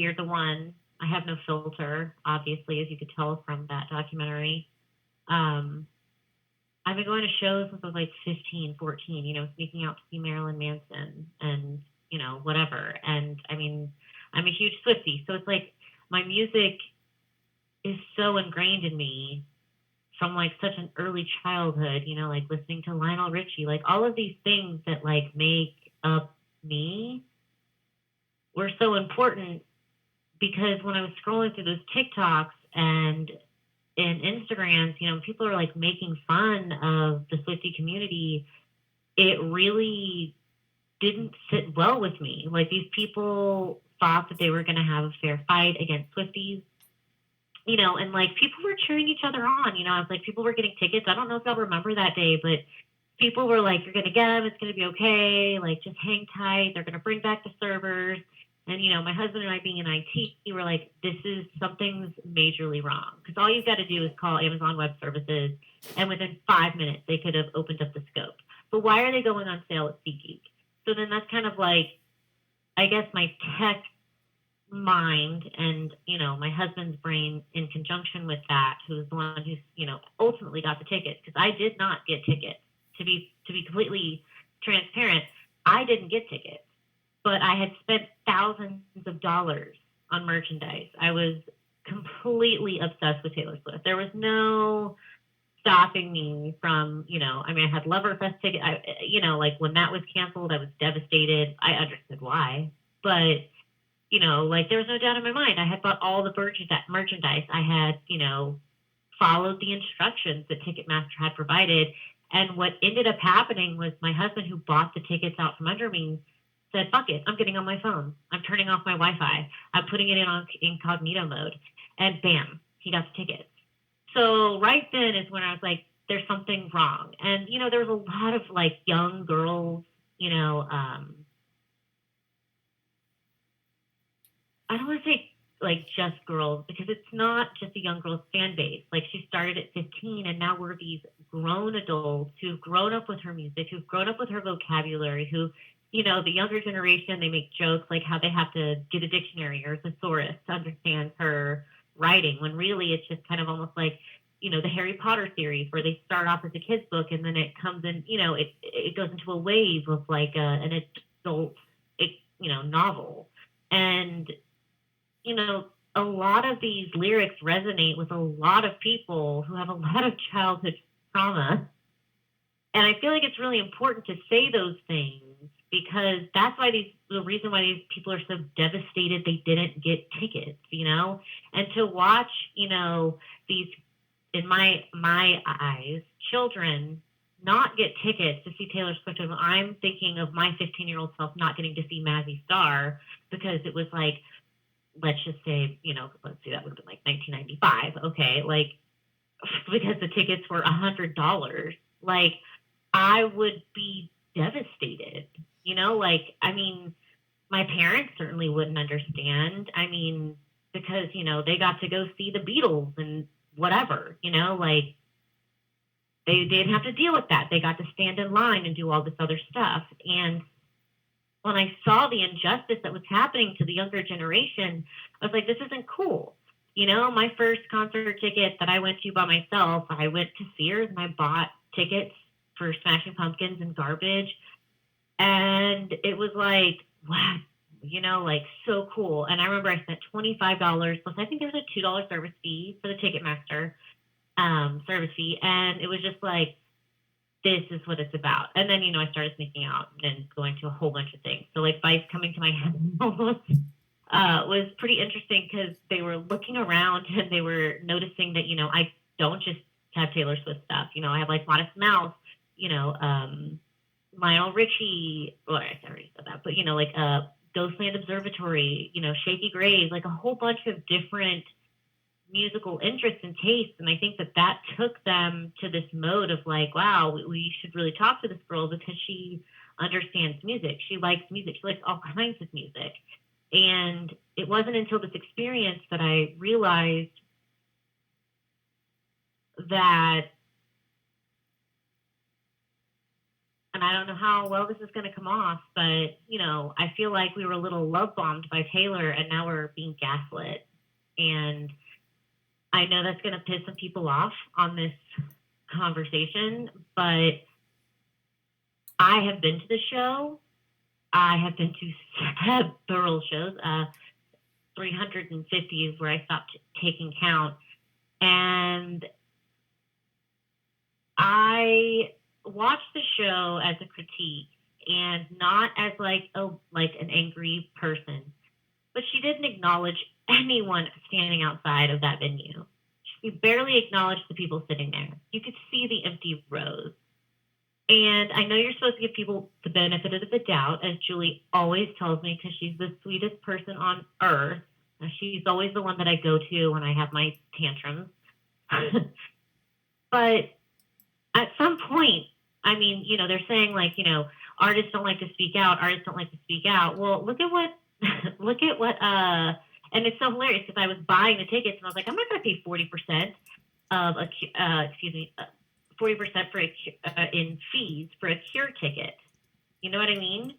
you're the one. I have no filter, obviously, as you could tell from that documentary. Um, I've been going to shows since I was like 15, 14, sneaking out to see Marilyn Manson and, whatever. And I mean, I'm a huge Swiftie. So it's like my music is so ingrained in me from like such an early childhood, like listening to Lionel Richie, like all of these things that like make up me were so important because when I was scrolling through those TikToks and in Instagrams, people are like making fun of the Swiftie community. It really didn't sit well with me. Like these people thought that they were going to have a fair fight against Swifties, and like people were cheering each other on. I was like, people were getting tickets. I don't know if y'all remember that day, but people were like, you're going to get them. It's going to be okay. Like, just hang tight. They're going to bring back the servers. And, my husband and I being in IT, were like, this is something's majorly wrong. Because all you've got to do is call Amazon Web Services, and within 5 minutes, they could have opened up the scope. But why are they going on sale at SeatGeek? So then that's kind of like, I guess my tech mind and, my husband's brain in conjunction with that, who's the one who's, ultimately got the tickets. Because I did not get tickets. To be completely transparent, I didn't get tickets, but I had spent thousands of dollars on merchandise. I was completely obsessed with Taylor Swift. There was no stopping me from, I had Loverfest ticket. Like when that was canceled, I was devastated. I understood why, but like there was no doubt in my mind. I had bought all the merchandise. I had, followed the instructions that Ticketmaster had provided. And what ended up happening was my husband, who bought the tickets out from under me, said, fuck it, I'm getting on my phone. I'm turning off my Wi-Fi. I'm putting it in on incognito mode. And bam, he got the tickets. So right then is when I was like, there's something wrong. And, there was a lot of like young girls, I don't want to say like just girls, because it's not just a young girls fan base. Like she started at 15 and now we're these grown adults who've grown up with her music, who've grown up with her vocabulary, who, the younger generation, they make jokes like how they have to get a dictionary or a thesaurus to understand her writing, when really it's just kind of almost like, the Harry Potter series, where they start off as a kid's book and then it comes in, it goes into a wave of like an adult, novel. And a lot of these lyrics resonate with a lot of people who have a lot of childhood trauma. And I feel like it's really important to say those things, because that's why the reason why these people are so devastated they didn't get tickets, and to watch, these, in my eyes, children not get tickets to see Taylor Swift. And I'm thinking of my 15-year-old self not getting to see Mazzy Star because it was like, let's just say, let's see, that would have been like 1995. Okay. Like, because the tickets were $100, like I would be devastated, like, I mean, my parents certainly wouldn't understand. I mean, because, they got to go see the Beatles and whatever, like they didn't have to deal with that. They got to stand in line and do all this other stuff. And when I saw the injustice that was happening to the younger generation, I was like, this isn't cool. My first concert ticket that I went to by myself, I went to Sears and I bought tickets for Smashing Pumpkins and Garbage. And it was like, wow, like so cool. And I remember I spent $25 plus I think there was a $2 service fee for the Ticketmaster service fee. And it was just like, this is what it's about. And then, I started sneaking out and going to a whole bunch of things. So like Vice coming to my house was pretty interesting, because they were looking around and they were noticing that, I don't just have Taylor Swift stuff. I have like Modest Mouse, Lionel Richie, well, I already said that, but, like Ghostland Observatory, Shaky Graves, like a whole bunch of different musical interests and tastes. And I think that took them to this mode of like, wow, we should really talk to this girl because she understands music. She likes music. She likes all kinds of music. And it wasn't until this experience that I realized that and I don't know how well this is going to come off, but, I feel like we were a little love bombed by Taylor and now we're being gaslit. And I know that's going to piss some people off on this conversation, but I have been to the show. I have been to several shows. 350 is where I stopped taking count. And I watched the show as a critique and not as like an angry person. But she didn't acknowledge anyone standing outside of that venue. She barely acknowledged the people sitting there. You could see the empty rows. And I know you're supposed to give people the benefit of the doubt, as Julie always tells me, because she's the sweetest person on earth. She's always the one that I go to when I have my tantrums. But at some point, I mean, they're saying like, artists don't like to speak out. Artists don't like to speak out. Well, look at what, and it's so hilarious because I was buying the tickets and I was like, I'm not going to pay 40% of 40% for in fees for a Cure ticket. You know what I mean?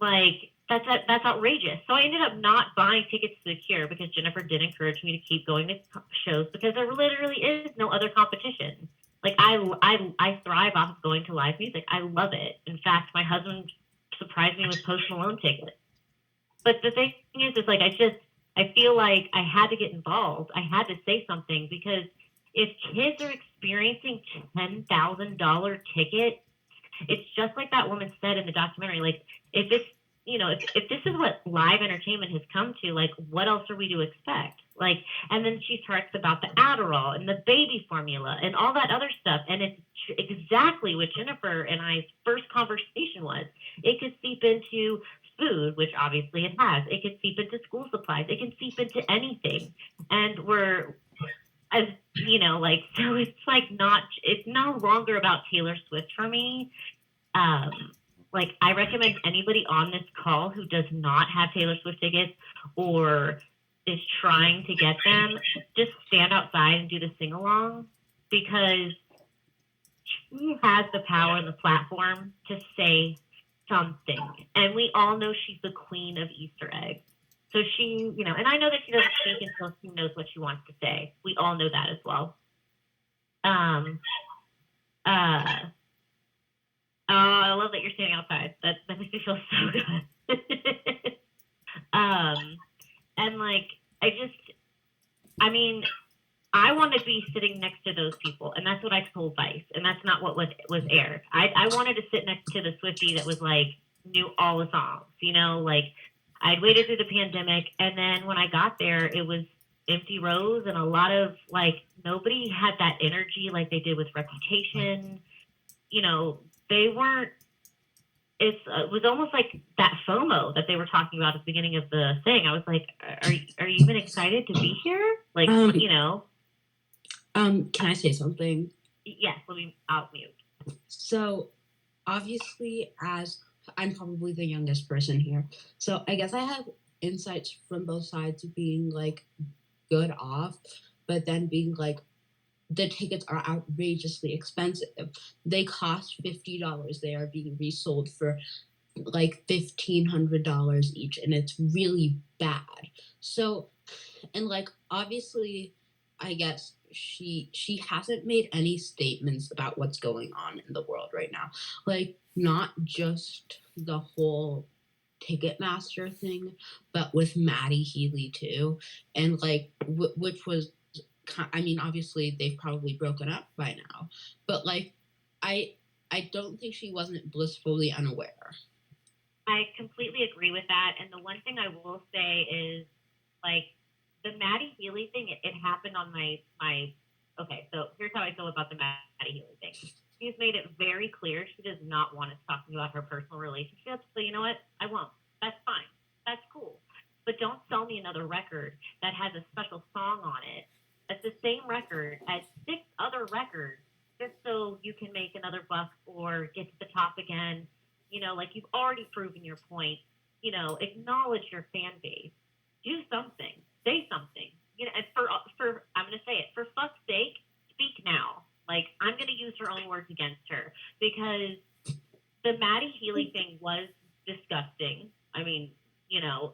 Like that's outrageous. So I ended up not buying tickets to the Cure because Jennifer did encourage me to keep going to shows because there literally is no other competition. Like I thrive off of going to live music. I love it. In fact, my husband surprised me with Post Malone tickets. But the thing is like I feel like I had to get involved. I had to say something because if kids are experiencing $10,000 tickets, it's just like that woman said in the documentary. Like, if it's, if this is what live entertainment has come to, like, what else are we to expect? Like, and then she talks about the Adderall and the baby formula and all that other stuff. And it's exactly what Jennifer and I's first conversation was. It could seep into food, which obviously it has. It could seep into school supplies. It can seep into anything. And as like, so it's like it's no longer about Taylor Swift for me. Like I recommend anybody on this call who does not have Taylor Swift tickets or is trying to get them, just stand outside and do the sing along because she has the power and the platform to say something. And we all know she's the queen of Easter eggs. So she, and I know that she doesn't speak until she knows what she wants to say. We all know that as well. I love that you're standing outside. That makes me feel so good. And like, I want to be sitting next to those people, and that's what I told Vice, and that's not what was aired. I wanted to sit next to the Swiftie that was like knew all the songs, like. I'd waited through the pandemic, and then when I got there, it was empty rows and a lot of, like, nobody had that energy like they did with Reputation. They weren't, it was almost like that FOMO that they were talking about at the beginning of the thing. I was like, are you even excited to be here? Like, Can I say something? Yes, I'll mute. So, obviously, as I'm probably the youngest person here. So I guess I have insights from both sides being like good off, but then being like the tickets are outrageously expensive. They cost $50. They are being resold for like $1,500 each, and it's really bad. So, and like obviously, I guess she hasn't made any statements about what's going on in the world right now. Like not just the whole Ticketmaster thing, but with Maddie Healy too, and like which was, I mean, obviously they've probably broken up by now, but like I don't think she wasn't blissfully unaware. I completely agree with that, and the one thing I will say is like the Maddie Healy thing, it happened on my okay, so here's how I feel about the Maddie Healy thing. She's made it very clear she does not want us talking about her personal relationships. So you know what? I won't. That's fine. That's cool. But don't sell me another record that has a special song on it. That's the same record as 6 other records just so you can make another buck or get to the top again. Like you've already proven your point. Acknowledge your fan base. Do something. Say something. And for I'm going to say it. For fuck's sake, speak now. Like, I'm going to use her own words against her because the Maddie Healy thing was disgusting. I mean, you know,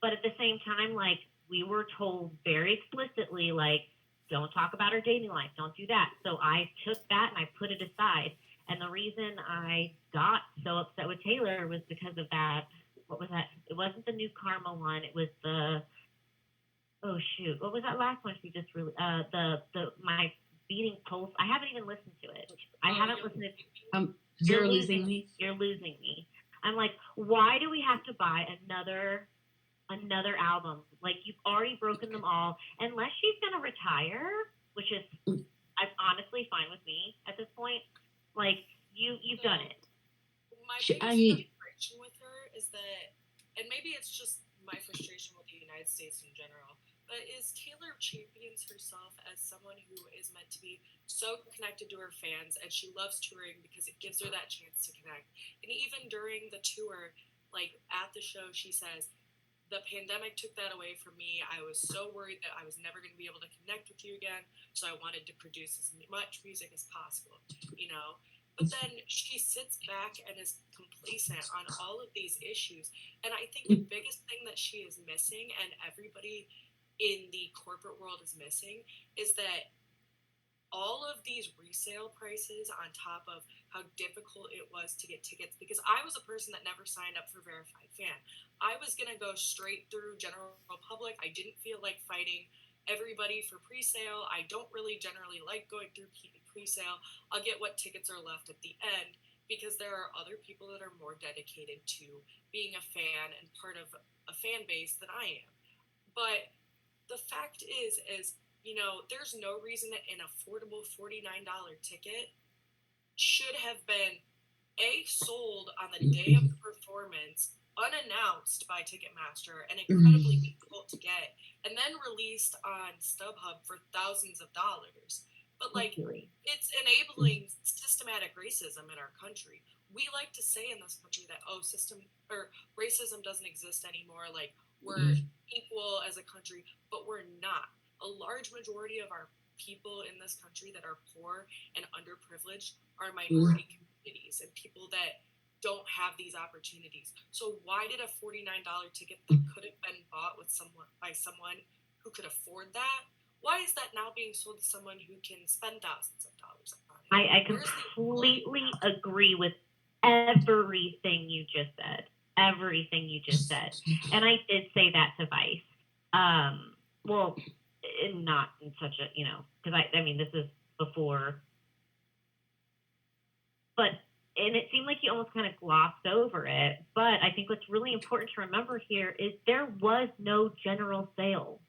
but at the same time, like we were told very explicitly, like don't talk about her dating life, don't do that. So I took that and I put it aside. And the reason I got so upset with Taylor was because of that. What was that? It wasn't the new Karma one. It was the oh shoot, what was that last one she just really the my beating pulse. I haven't even listened to it. I haven't listened to You're losing me. You're losing me. I'm like, why do we have to buy another album? Like you've already broken them all. Unless she's gonna retire, which is I'm honestly fine with me at this point. Like you've done it. My biggest frustration with her is that, and maybe it's just my frustration with the United States in general, but is Taylor champions herself as someone who is meant to be so connected to her fans, and she loves touring because it gives her that chance to connect. And even during the tour, like at the show, she says, the pandemic took that away from me. I was so worried that I was never going to be able to connect with you again, so I wanted to produce as much music as possible, you know? But then she sits back and is complacent on all of these issues. And I think the biggest thing that she is missing, and everybody in the corporate world is missing, is that all of these resale prices on top of how difficult it was to get tickets, because I was a person that never signed up for Verified Fan. I was going to go straight through general public. I didn't feel like fighting everybody for pre-sale. I don't really generally like going through pre-sale. I'll get what tickets are left at the end, because there are other people that are more dedicated to being a fan and part of a fan base than I am. But the fact is, you know, there's no reason that an affordable $49 ticket should have been sold on the day of the performance, unannounced by Ticketmaster and incredibly difficult to get, and then released on StubHub for thousands of dollars. But like, it's enabling systematic racism in our country. We like to say in this country that racism doesn't exist anymore. Like we're equal as a country, but we're not. A large majority of our people in this country that are poor and underprivileged are minority communities and people that don't have these opportunities. So why did a $49 ticket that could have been bought by someone who could afford that, why is that now being sold to someone who can spend thousands of dollars on it? I completely agree with everything you just said. Everything you just said. And I did say that to Vice. Well, not in such a, you know, because I mean, this is before, but, and it seemed like you almost kind of glossed over it, but I think what's really important to remember here is there was no general sale.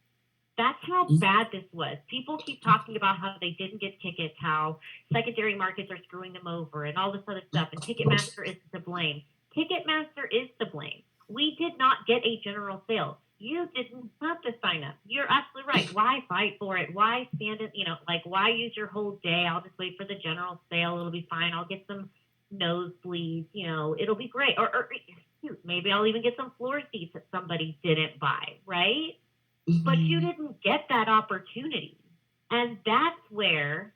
That's how bad this was. People keep talking about how they didn't get tickets, how secondary markets are screwing them over, and all this other stuff, and Ticketmaster is to blame. Ticketmaster is to blame. We did not get a general sale. You didn't have to sign up. You're absolutely right. Why fight for it? Why stand it? You know, like why use your whole day? I'll just wait for the general sale. It'll be fine. I'll get some nosebleeds. You know, it'll be great. Or maybe I'll even get some floor seats that somebody didn't buy, right? But you didn't get that opportunity. And that's where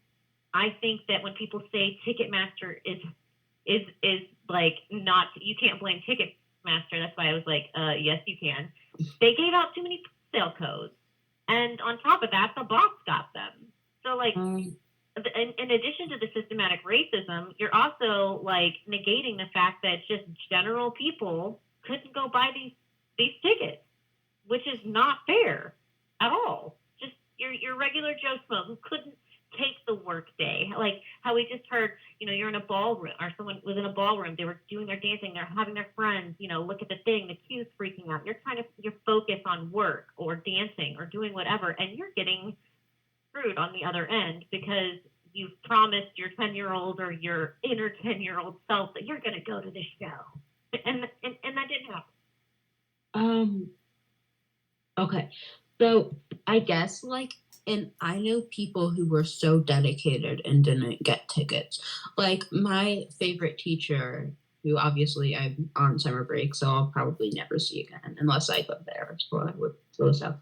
I think that when people say Ticketmaster is like not, you can't blame Ticketmaster. That's why I was like, yes, you can. They gave out too many sale codes. And on top of that, the boss got them. So like, in addition to the systematic racism, you're also like negating the fact that just general people couldn't go buy these tickets, which is not fair at all. Just your regular Joe Schmo who couldn't take the work day. Like how we just heard, you know, you're in a ballroom or someone was in a ballroom, they were doing their dancing, they're having their friends, you know, look at the thing, the queue's freaking out. You're focused on work or dancing or doing whatever, and you're getting screwed on the other end because you've promised your 10-year-old or your inner 10-year-old self that you're going to go to this show. And that didn't happen. Okay. So I guess like, and I know people who were so dedicated and didn't get tickets. Like my favorite teacher, who obviously I'm on summer break, so I'll probably never see again unless I go there. So I would go south.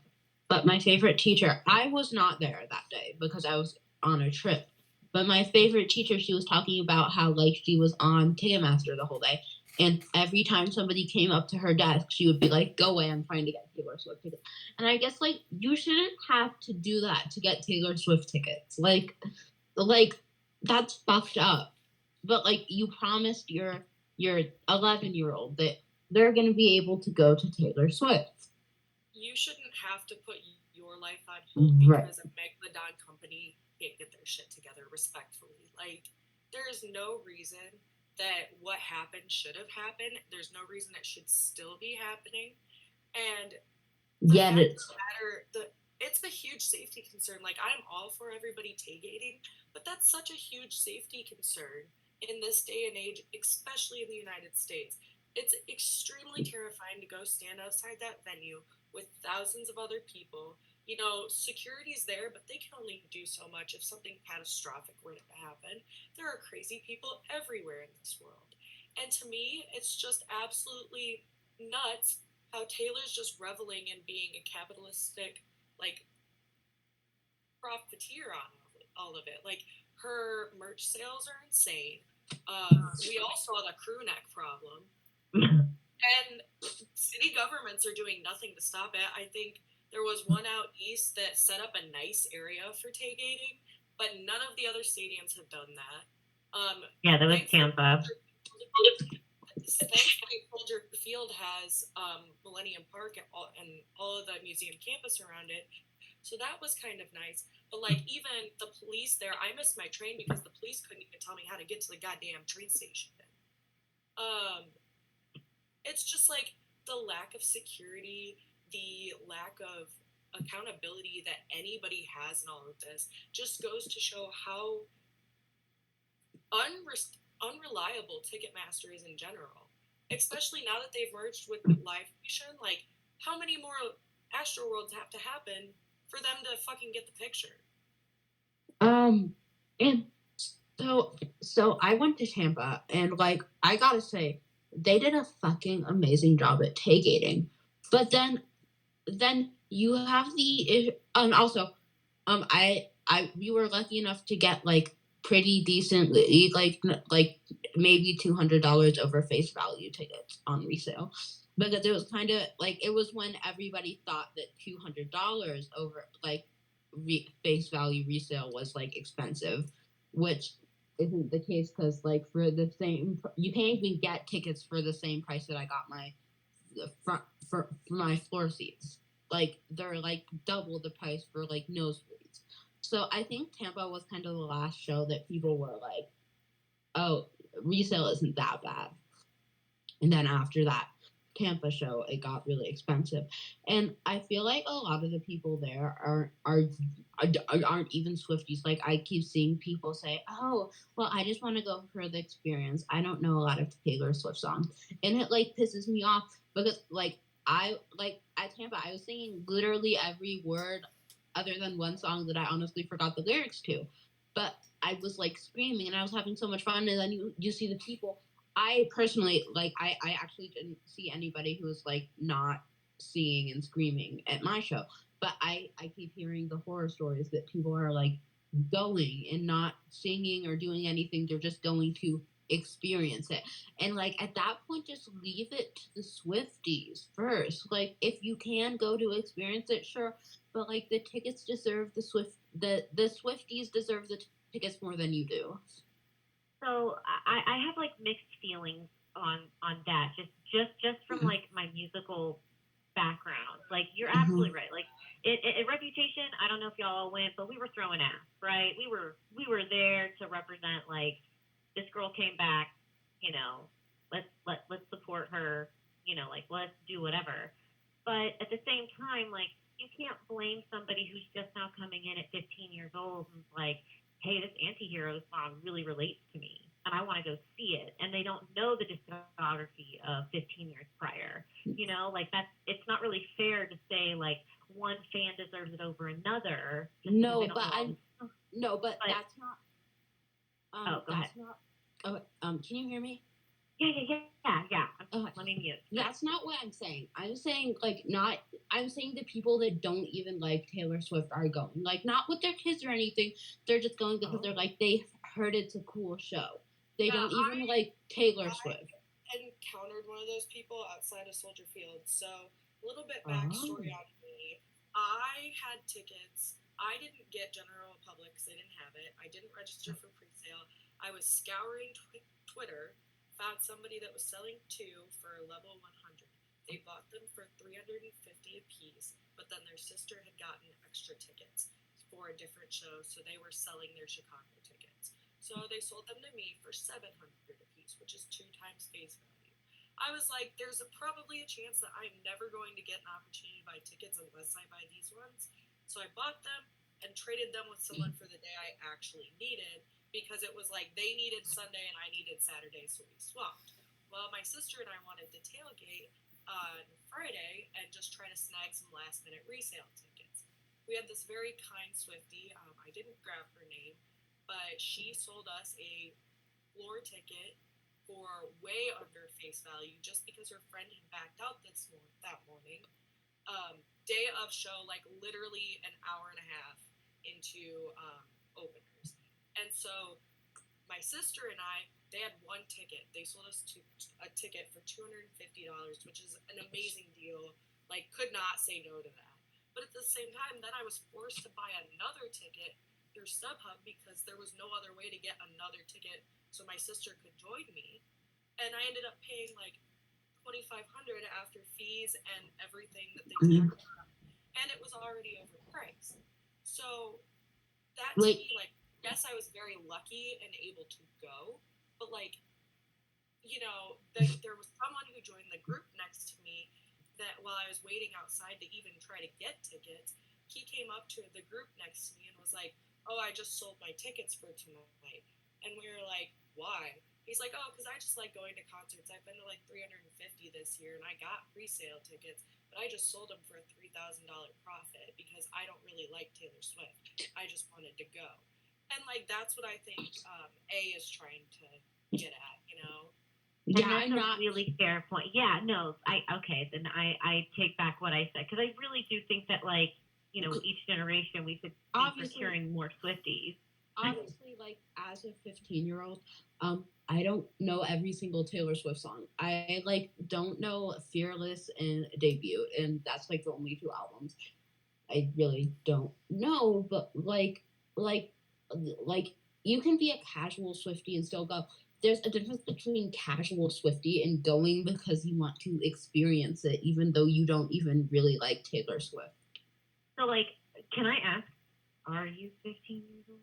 But my favorite teacher, I was not there that day because I was on a trip. But my favorite teacher, she was talking about how like she was on Ticketmaster the whole day, and every time somebody came up to her desk, she would be like, "Go away! I'm trying to get Taylor Swift tickets." And I guess like you shouldn't have to do that to get Taylor Swift tickets. Like that's fucked up. But like you promised your 11-year-old that they're going to be able to go to Taylor Swift. You shouldn't have to put your life on hold Right. because a Megalodon company can't get their shit together respectfully. Like, there is no reason that what happened should have happened. There's no reason it should still be happening. And the Yet fact of it's the matter, it's a huge safety concern. Like, I'm all for everybody tailgating, but that's such a huge safety concern in this day and age, especially in the United States. It's extremely terrifying to go stand outside that venue with thousands of other people. You know, security's there, but they can only do so much if something catastrophic were to happen. There are crazy people everywhere in this world. And to me, it's just absolutely nuts how Taylor's just reveling in being a capitalistic, like, profiteer on all of it. Like, her merch sales are insane. We all saw the crew neck problem. And city governments are doing nothing to stop it. I think there was one out east that set up a nice area for tailgating, but none of the other stadiums have done that. Yeah, that was Tampa. Thankfully, Soldier Field has Millennium Park and all of the museum campus around it, so that was kind of nice. But like even the police there, I missed my train because the police couldn't even tell me how to get to the goddamn train station. It's just like the lack of security, the lack of accountability that anybody has in all of this just goes to show how unreliable Ticketmaster is in general. Especially now that they've merged with Live Nation, like how many more Astroworlds have to happen for them to fucking get the picture? And so I went to Tampa, and like I gotta say, they did a fucking amazing job at tailgating. But then you have the also we were lucky enough to get like pretty decently like maybe $200 over face value tickets on resale, because it was kind of like it was when everybody thought that $200 over like face value resale was like expensive, which isn't the case, because like for the same you can't even get tickets for the same price that I got my front for my floor seats. Like they're like double the price for like nosebleeds. So I think Tampa was kind of the last show that people were like, "Oh, resale isn't that bad." And then after that Tampa show, it got really expensive, and I feel like a lot of the people there aren't even Swifties. Like I keep seeing people say, "Oh, well, I just want to go for the experience. I don't know a lot of Taylor Swift songs," and it like pisses me off because like I like at Tampa, I was singing literally every word other than one song that I honestly forgot the lyrics to, but I was like screaming and I was having so much fun. And then you see the people. I personally like I actually didn't see anybody who was like not singing and screaming at my show, but I keep hearing the horror stories that people are like going and not singing or doing anything. They're just going to experience it. And like at that point, just leave it to the Swifties first. Like if you can go to experience it, sure, but like the tickets deserve the Swifties deserve the tickets more than you do. So I have like mixed feelings on that. Just from like my musical background. Like you're absolutely right. Like Reputation. I don't know if y'all went, but we were throwing ass, right? We were there to represent like this girl came back. You know, let's support her. You know, like let's do whatever. But at the same time, like you can't blame somebody who's just now coming in at 15 years old and like, hey, this anti-hero song really relates to me and I want to go see it. And they don't know the discography of 15 years prior. You know, like it's not really fair to say like one fan deserves it over another. No, but that's not. Oh, go ahead. Can you hear me? Yeah. Okay. Let me mute. That's not what I'm saying. I'm saying like not. I'm saying the people that don't even like Taylor Swift are going. Like not with their kids or anything. They're just going because they're like they heard it's a cool show. They Yeah, don't even like Taylor I Swift. encountered one of those people outside of Soldier Field. So a little bit Oh. backstory on me. I had tickets. I didn't get general public because I didn't have it. I didn't register for pre-sale. I was scouring Twitter, found somebody that was selling two for level 100. They bought them for 350 a piece, but then their sister had gotten extra tickets for a different show, so they were selling their Chicago tickets. So they sold them to me for 700 a piece, which is 2 times face value. I was like, there's probably a chance that I'm never going to get an opportunity to buy tickets unless I buy these ones. So I bought them and traded them with someone for the day I actually needed, because it was like they needed Sunday and I needed Saturday, so we swapped. Well, my sister and I wanted to tailgate on Friday and just try to snag some last minute resale tickets. We had this very kind Swiftie. I didn't grab her name, but she sold us a floor ticket for way under face value just because her friend had backed out that morning. Day of show, like literally an hour and a half into openers. And so my sister and I, they had one ticket. They sold us a ticket for $250, which is an amazing deal. Like, could not say no to that. But at the same time, then I was forced to buy another ticket through StubHub because there was no other way to get another ticket so my sister could join me. And I ended up paying like $2,500 after fees and everything that they took, and it was already overpriced. So that to me, like, yes, I was very lucky and able to go, but like, there was someone who joined the group next to me that while I was waiting outside to even try to get tickets, he came up to the group next to me and was like, "Oh, I just sold my tickets for tonight." And we were like, "Why?" He's like, "Oh, because I just like going to concerts. I've been to like 350 this year and I got pre-sale tickets, but I just sold them for a $3,000 profit because I don't really like Taylor Swift. I just wanted to go." And like, that's what I think A is trying to get at, And that's a really fair point. Yeah, no, then I take back what I said, because I really do think that, like, each generation we should be procuring more Swifties. Obviously, like as a 15-year-old, I don't know every single Taylor Swift song. I like don't know Fearless and Debut, and that's like the only 2 albums I really don't know. But like you can be a casual Swiftie and still go. There's a difference between casual Swiftie and going because you want to experience it, even though you don't even really like Taylor Swift. So, like, can I ask, are you 15 years old?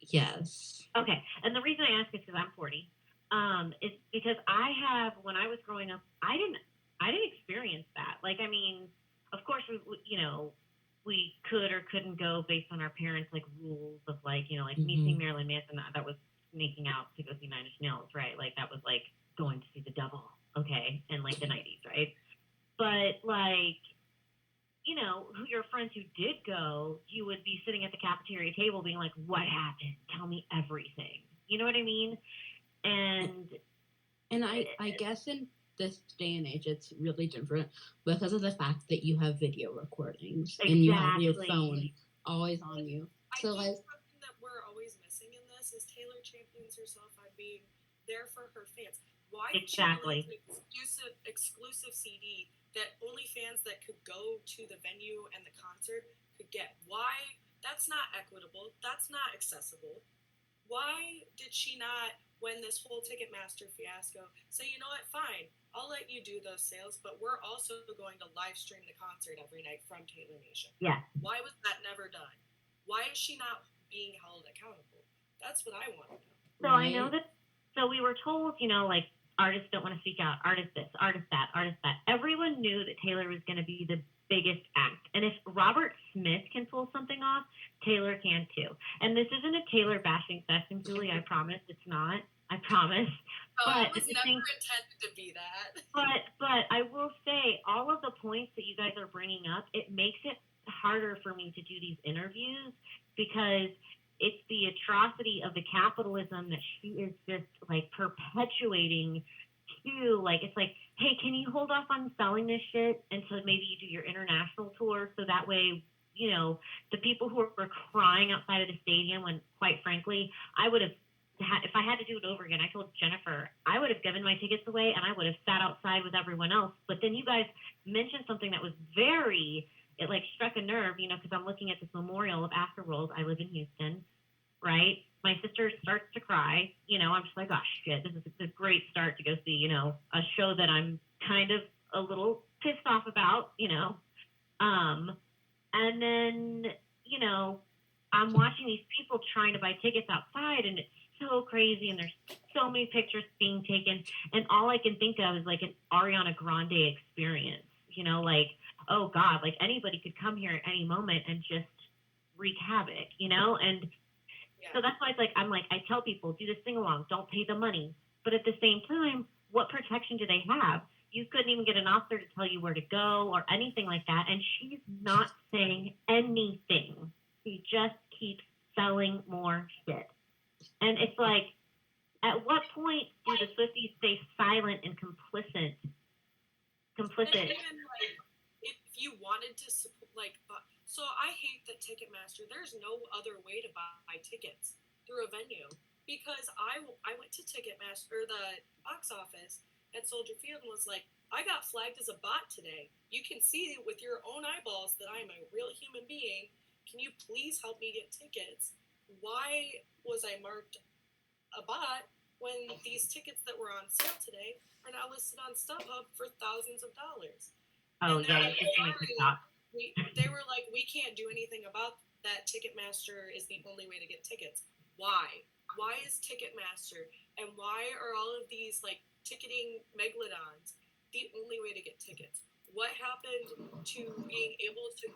Yes. Okay, and the reason I ask is because I'm 40. Is because when I was growing up, I didn't experience that. Like, I mean, of course, we could or couldn't go based on our parents' like rules of like, like me seeing Marilyn Manson, that was making out to go see Nine Inch Nails, right? Like that was like going to see the devil, okay, in like the 90s, right? But like, your friends who did go, you would be sitting at the cafeteria table being like, "What happened? Tell me everything." You know what I mean? And I guess in this day and age, it's really different because of the fact that you have video recordings and you have your phone always on you. So I think something that we're always missing in this is Taylor champions herself on being there for her fans. Why did she release an exclusive CD that only fans that could go to the venue and the concert could get? Why? That's not equitable. That's not accessible. Why did she not, when this whole Ticketmaster fiasco, say, "You know what, fine, I'll let you do those sales, but we're also going to live stream the concert every night from Taylor Nation"? Yeah. Why was that never done? Why is she not being held accountable? That's what I want to know. So I know that. So we were told, like, artists don't want to speak out, artist this, artist that, artist that. Everyone knew that Taylor was going to be the biggest act. And if Robert Smith can pull something off, Taylor can too. And this isn't a Taylor bashing session, Julie. I promise it's not. I promise. Oh, it was never intended to be that. But I will say, all of the points that you guys are bringing up, it makes it harder for me to do these interviews because it's the atrocity of the capitalism that she is just like perpetuating too, like, it's like, hey, can you hold off on selling this shit until maybe you do your international tour, so that way, the people who were crying outside of the stadium, when quite frankly, I would have if I had to do it over again, I told Jennifer I would have given my tickets away and I would have sat outside with everyone else. But then you guys mentioned something that was it like struck a nerve, because I'm looking at this memorial of Afterworld. I live in Houston, right? My sister starts to cry. I'm just like, oh shit, this is a great start to go see, a show that I'm kind of a little pissed off about, and then, I'm watching these people trying to buy tickets outside, and it's so crazy, and there's so many pictures being taken, and all I can think of is like an Ariana Grande experience, like, oh God, like anybody could come here at any moment and just wreak havoc, and Yeah. so that's why it's like, I tell people, do the sing along, don't pay the money. But at the same time, what protection do they have? You couldn't even get an officer to tell you where to go or anything like that. And she's not saying anything. She just keeps selling more shit. And it's like, at what point do the Swifties stay silent and complicit? And even like, if you wanted to so I hate that Ticketmaster. There's no other way to buy tickets through a venue, because I went to Ticketmaster, the box office at Soldier Field, and was like, I got flagged as a bot today. You can see with your own eyeballs that I'm a real human being. Can you please help me get tickets? Why was I marked a bot when these tickets that were on sale today are now listed on StubHub for thousands of dollars? Oh, And yeah, it's my TikTok. they were like, we can't do anything about that. Ticketmaster is the only way to get tickets. Why? Why is Ticketmaster and why are all of these like ticketing megalodons the only way to get tickets? What happened to being able to